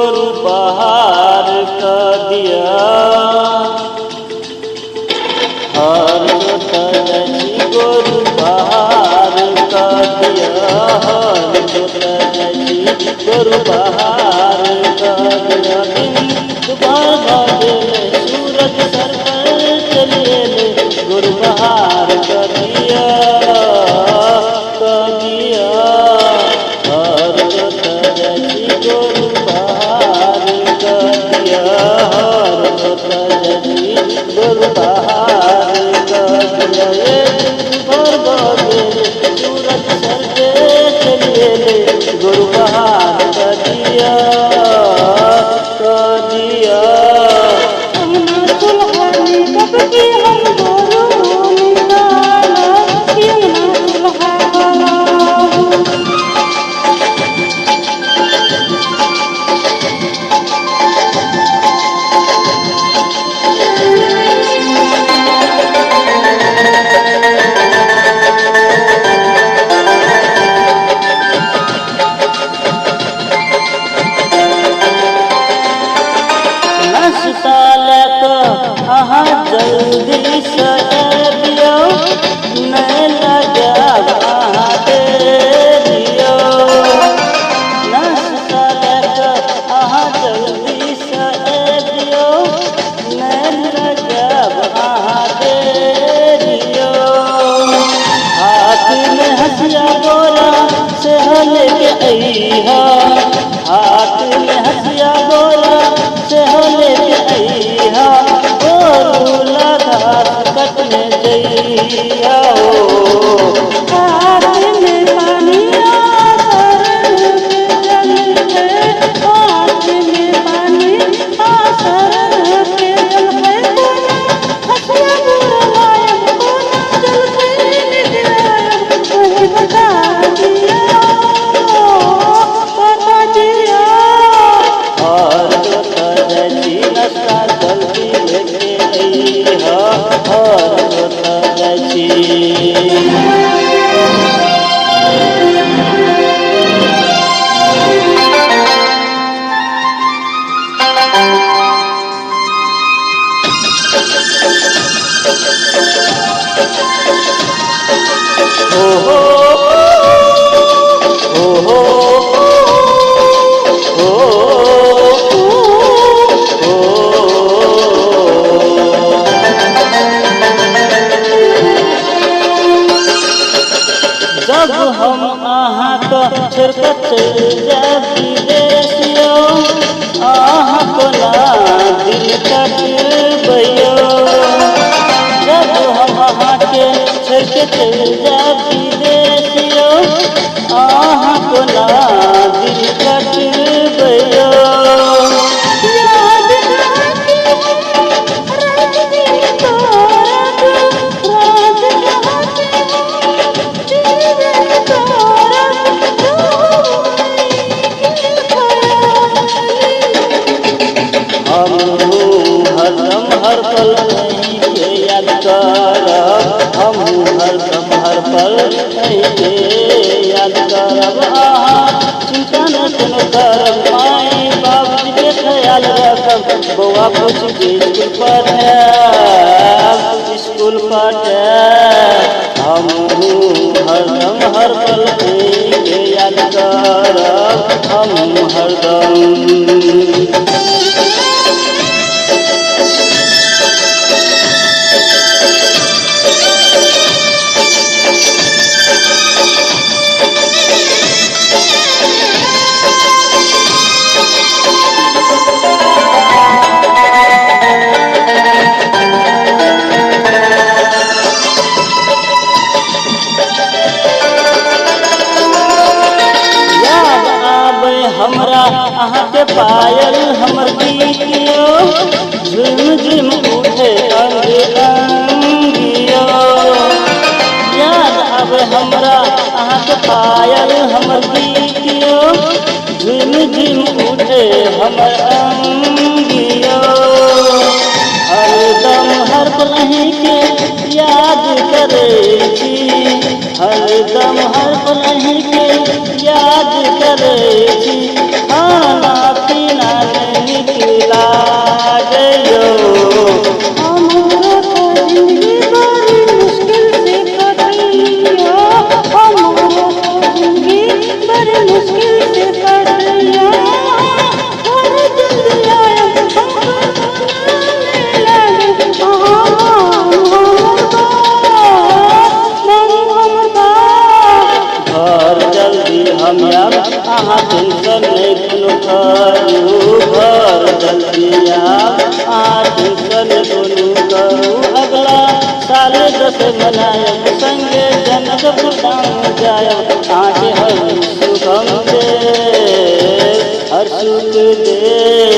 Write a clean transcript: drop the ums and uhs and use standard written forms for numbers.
गोरु बहार कर दिया। हर जोता जैसी गोरु बहार कर दिया। हर जोता जैसी गोरु बहार कर दिया। दिन दोपहर भले सूरज सर पर चलिए ले गोरु बहार कर दिया, कर दिया। हर जोता जैसी गोरु बहार कर दिया। हर जोता जैसी गोरु बहार कर दिया। ये भर बगे सूरज सर पे चलिए ले गोरु बहार कर दिया, कर दिया। अंगना सुलहानी कब की हम गोरु निकाला, अंगना सुलहाना। नाश्ता लेकर अहाँ जल्दी से दियो, नहीं लगाब अहाँ देरियो। नाश्ता लेकर अहाँ जल्दी से दियो, नहीं लगाब अहाँ देरियो। हाथ में हसिया गोरा से लेके अइहा, हाथ में हसिया गोरा से लेके अइहा। गोरु लगा कटने जइया हो। हाथ में पानिया सर के जल पे, हाथ में पानी सर के जल पे। हसिया गोरा लायब कोना जल पे निकलायब, वही बता दिया, बता दिया। और जोता जैसी नाश्ता जल्दी लेके अइहा। और जोता जैसी हो हो हो हो जब हम अहाँ का छिड़कत जाब विदेशियो, अहाँ को ना दिल कटबैयो। जब हम अहाँ के छिड़कत जाब विदेशियो, अहाँ को ना दिल कटबैयो। याद आती रात दिन तोरब, रात आती दिन तोरब, हम हरदम हर पल नहीं के याद करब। हम हरदम हर पल नहीं के याद करब। अहाँ चिंता न कोनो करब, माई बाबूजी के ख्याल रखब। बौआ पूछ के स्कूल पढ़ाब, स्कूल पढ़ाब। हम हरदम हर पल नहीं के याद करब। हम हरदम हमरा अहाँ के पायल हमर गीतियो, झुम झुम उठे अंग अंगियो। याद आवे हमरा अहाँ के पायल हमर गीतियो, झुम झुम उठे हमर अंगियो। हरदम हर पल अहीं के याद करे छी, हरदम हर पल अहीं के याद करे छी। खाना पीना जल्दी हम आब अहाँ टेंशन नहीं कोनो करू घर जल्दी आब अहाँ टेंशन कोनो करू अगला साल दस मनायब संगे जनक भूटान जायब आगे हर सुखम दे हर सुख दे